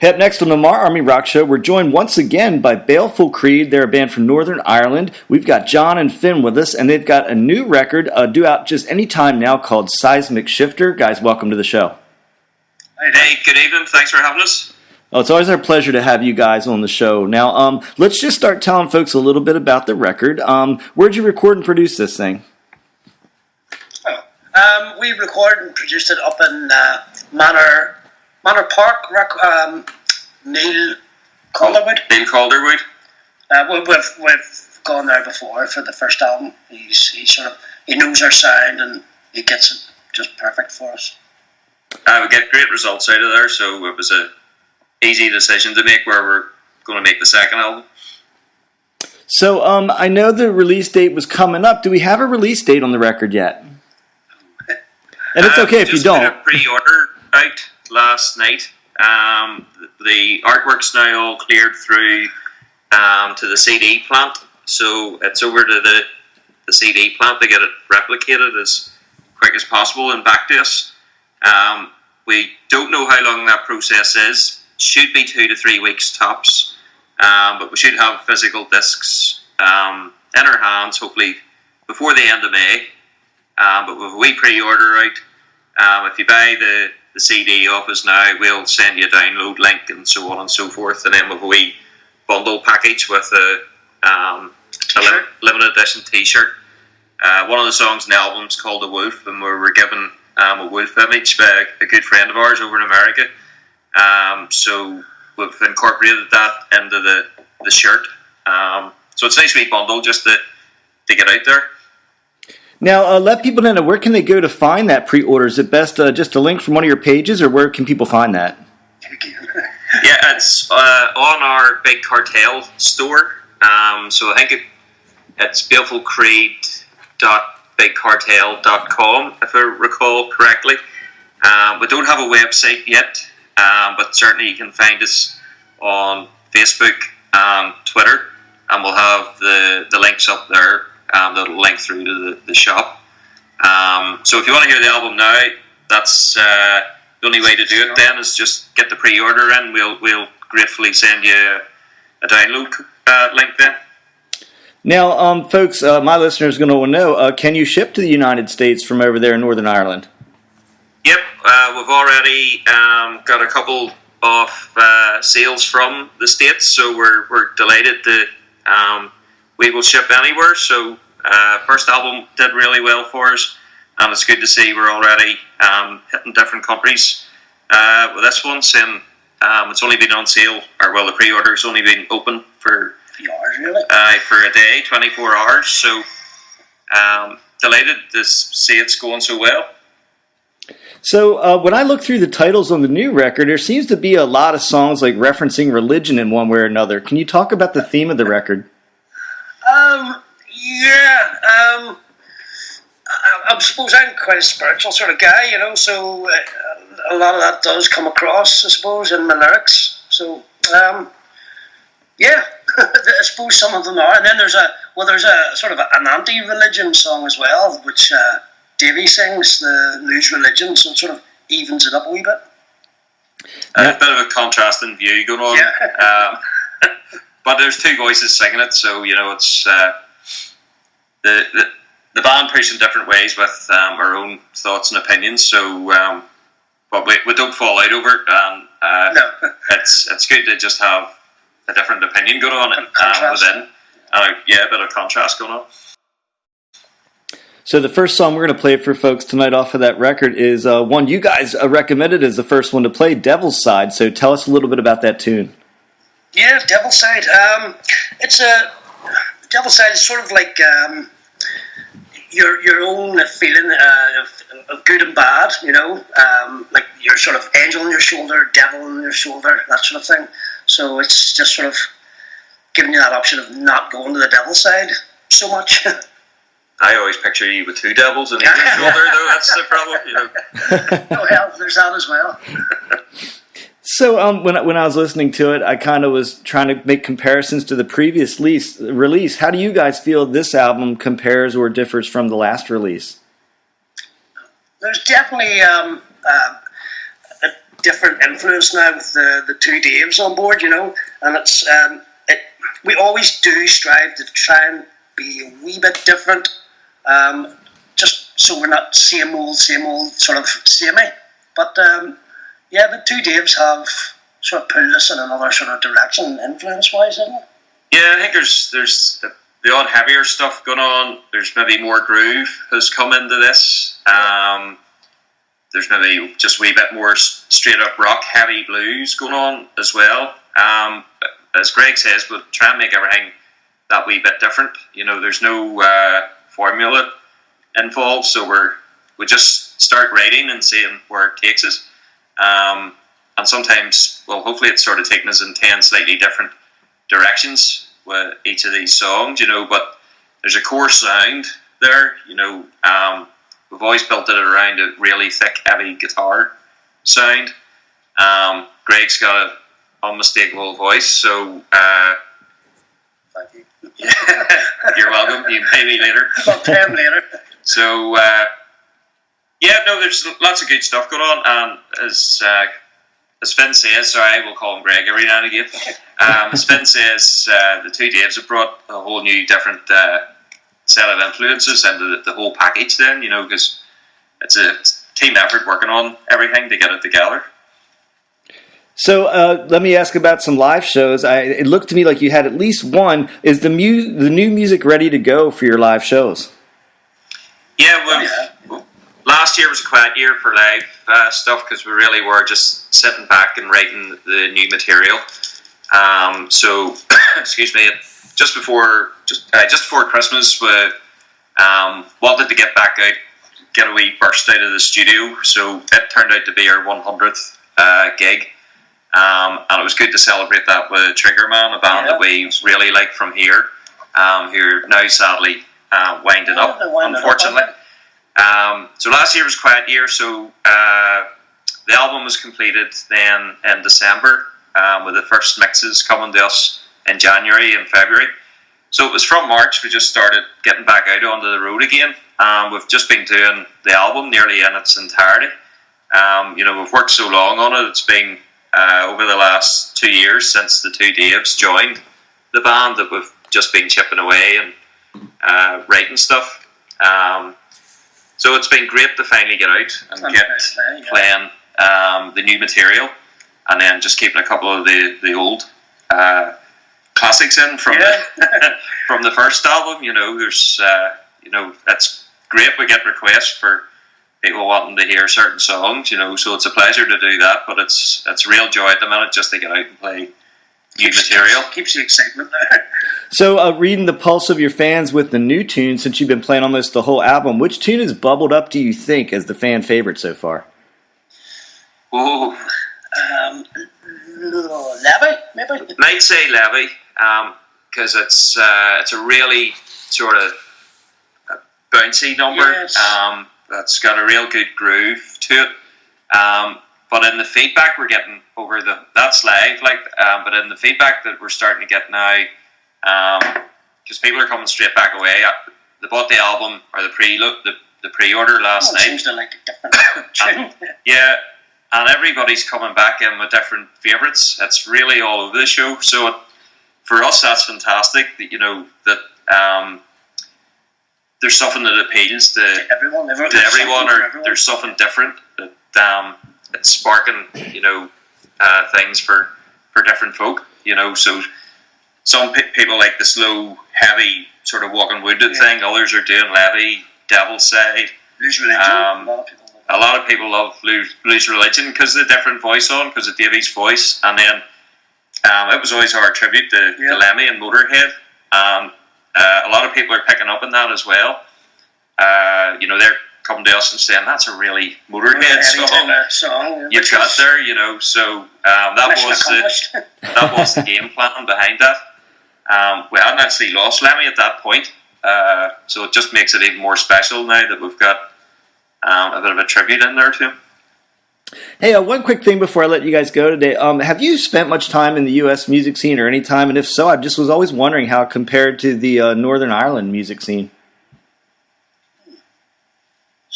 Hey, up next on the MARR Army Rock Show, we're joined once again by Baleful Creed. They're a band from Northern Ireland. We've got John and Finn with us, and they've got a new record due out just any time now called Seismic Shifter. Guys, welcome to the show. Hey, good evening. Thanks for having us. Oh, it's always our pleasure to have you guys on the show. Now, let's just start telling folks a little bit about the record. Where'd you record and produce this thing? We recorded and produced it up in MARR Park, Neil Calderwood. Neil Calderwood. We've gone there before for the first album. He knows our sound and he gets it just perfect for us. We get great results out of there, so it was a easy decision to make where we're going to make the second album. So I know the release date was coming up. Do we have a release date on the record yet? And it's okay if you don't. We just put a pre-order out last night. The artwork's now all cleared through to the CD plant, so it's over to the CD plant to get it replicated as quick as possible and back to us. We don't know how long that process is. Should be 2 to 3 weeks tops, but we should have physical discs in our hands hopefully before the end of May. But with a wee pre-order out, if you buy the CD off us now, we'll send you a download link and so on and so forth, and then with a wee bundle package with a limited edition t-shirt. One of the songs in the album is called The Wolf, and we were given a wolf image by a good friend of ours over in America. So we've incorporated that into the shirt. So it's a nice wee bundle just to get out there. Now, let people know, where can they go to find that pre-order? Is it best just a link from one of your pages, or where can people find that? Yeah, it's on our Big Cartel store. So I think it's balefulcreed.bigcartel.com, if I recall correctly. We don't have a website yet, but certainly you can find us on Facebook and Twitter, and we'll have the links up there. That'll link through to the shop. So if you want to hear the album now, that's the only way to do it. Then is just get the pre-order in. We'll gratefully send you a download link then. Now, folks, my listeners are going to want to know: can you ship to the United States from over there in Northern Ireland? Yep, we've already got a couple of sales from the States, so we're delighted to. We will ship anywhere, so first album did really well for us, and it's good to see we're already hitting different countries with this one, since it's only been on sale, the pre-order's only been open for hours, really? For a day, 24 hours, so delighted to see it's going so well. So when I look through the titles on the new record, there seems to be a lot of songs like referencing religion in one way or another. Can you talk about the theme of the record? I suppose I'm quite a spiritual sort of guy, so a lot of that does come across, I suppose, in my lyrics. So, I suppose some of them are. And then there's a sort of an anti-religion song as well, which Davey sings, the Lose Religion, so it sort of evens it up a wee bit. A bit of a contrasting view going on. Yeah. But there's two voices singing it, so it's the band push in different ways with our own thoughts and opinions. So, but we don't fall out over it, and no. it's good to just have a different opinion going on within, a bit of contrast going on. So the first song we're going to play for folks tonight off of that record is one you guys recommended as the first one to play, Devil's Side. So tell us a little bit about that tune. Yeah, Devil's Side. Devil's Side is sort of like your own feeling of good and bad, like your sort of angel on your shoulder, devil on your shoulder, that sort of thing. So it's just sort of giving you that option of not going to the devil's side so much. I always picture you with two devils on each shoulder, though. That's the problem, Oh, hell, there's that as well. So when I was listening to it, I kind of was trying to make comparisons to the previous release. How do you guys feel this album compares or differs from the last release? There's definitely different influence now with the two Daves on board, and it's we always do strive to try and be a wee bit different, just so we're not same old sort of samey. But the two Daves have sort of pulled us in another sort of direction, influence-wise, isn't it? Yeah, I think there's the odd heavier stuff going on. There's maybe more groove has come into this. There's maybe just a wee bit more straight up rock, heavy blues going on as well. As Greg says, we'll try and make everything that wee bit different. There's no formula involved, so we just start writing and seeing where it takes us. And sometimes, well, hopefully it's sort of taken us in 10 slightly different directions with each of these songs, but there's a core sound there. We've always built it around a really thick, heavy guitar sound. Greg's got an unmistakable voice, so Thank you. You're welcome. You pay me later. I'll pay him later. So there's lots of good stuff going on, and as Finn says, sorry, we'll call him Greg every now and again. As Finn says, the two Daves have brought a whole new different set of influences into the whole package then, because it's a team effort working on everything to get it together. So let me ask about some live shows. It looked to me like you had at least one. Is the new music ready to go for your live shows? Yeah, last year was a quiet year for live stuff because we really were just sitting back and writing the new material. So, excuse me, just before Christmas, we wanted to get back out, get a wee burst out of the studio. So it turned out to be our 100th gig, and it was good to celebrate that with Trigger Man, a band that we really like from here, who are now sadly winding up, unfortunately. So last year was a quiet year, so the album was completed then in December, with the first mixes coming to us in January and February. So it was from March we just started getting back out onto the road again. We've just been doing the album nearly in its entirety. We've worked so long on it. It's been over the last 2 years since the two Daves joined the band that we've just been chipping away and writing stuff. So it's been great to finally get out and get playing the new material, and then just keeping a couple of the old classics in from from the first album. There's that's great. We get requests for people wanting to hear certain songs. So it's a pleasure to do that. But it's a real joy at the minute just to get out and play new material. Keeps the excitement there. So, reading the pulse of your fans with the new tune, since you've been playing almost the whole album, which tune has bubbled up, do you think, as the fan favorite so far? Oh, Levy, maybe? Might say Levy, because it's a really sort of bouncy number. Yes. That's got a real good groove to it. But in the feedback we're getting that's live, but in the feedback that we're starting to get now, because people are coming straight back away. They bought the album or the pre-order last night. Seems to like a different tune. Yeah, and everybody's coming back in with different favourites. It's really all over the show. So for us, that's fantastic. That there's something that appeals to everyone, or there's something different that it's sparking, things for different folk. So some people like the slow, heavy, sort of walking wounded thing. Others are doing Levy, Devil's Side. Blues Religion. A lot of people love Blues Religion because of the different voice on, because of Davy's voice. And then it was always our tribute to Lemmy and Motorhead. A lot of people are picking up on that as well. They're coming to us and saying that's a really Motorhead song. You've got there, So that was the game plan behind that. We hadn't actually lost Lemmy at that point, so it just makes it even more special now that we've got a bit of a tribute in there too. Hey, one quick thing before I let you guys go today. Have you spent much time in the U.S. music scene or any time? And if so, I just was always wondering how it compared to the Northern Ireland music scene.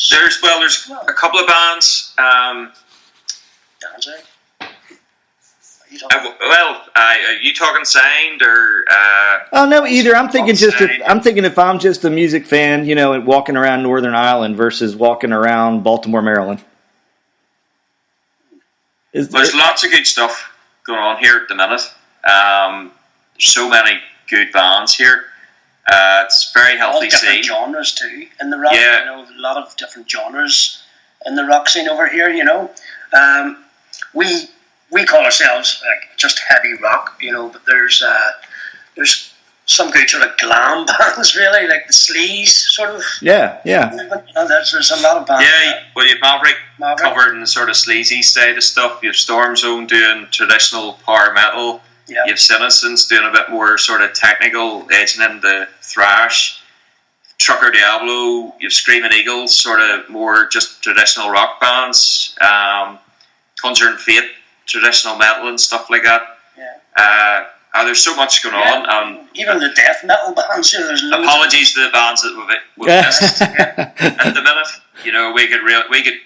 There's a couple of bands. bands out. Are you talking signed or? Oh no, either. I'm thinking signed? I'm thinking if I'm just a music fan, and walking around Northern Ireland versus walking around Baltimore, Maryland. There's lots of good stuff going on here at the minute. There's so many good bands here. It's very healthy all different scene. genres too in the rock. Yeah. A lot of different genres in the rock scene over here. We call ourselves just heavy rock. But there's some good sort of glam bands, really, like the Sleaze sort of. Yeah. There's a lot of bands. Yeah, well, you've Maverick covered in the sort of sleazy side of stuff. You've Storm Zone doing traditional power metal. Yeah. You've Senescence doing a bit more sort of technical, edging into thrash. Trucker Diablo, you've Screaming Eagles, sort of more just traditional rock bands. Conjuring Fate, traditional metal and stuff like that. Yeah. There's so much going on. Even the death metal bands, there's loads. Apologies to the bands that we've missed at the minute. We could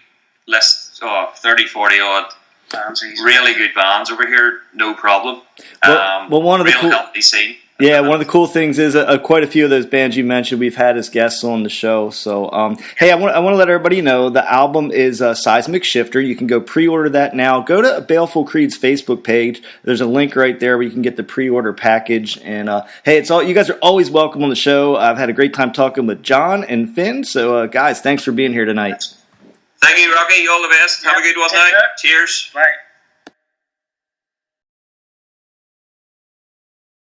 list 30, 40 odd bands, really good bands over here, no problem. Well, one of the real healthy scene. Yeah, one of the cool things is quite a few of those bands you mentioned we've had as guests on the show. So, hey, I want to let everybody know the album is Seismic Shifter. You can go pre-order that now. Go to Baleful Creed's Facebook page. There's a link right there where you can get the pre-order package. And hey, you guys are always welcome on the show. I've had a great time talking with John and Finn. So, guys, thanks for being here tonight. Thank you, Rocky. All the best. Have a good one night. Cheers. Bye.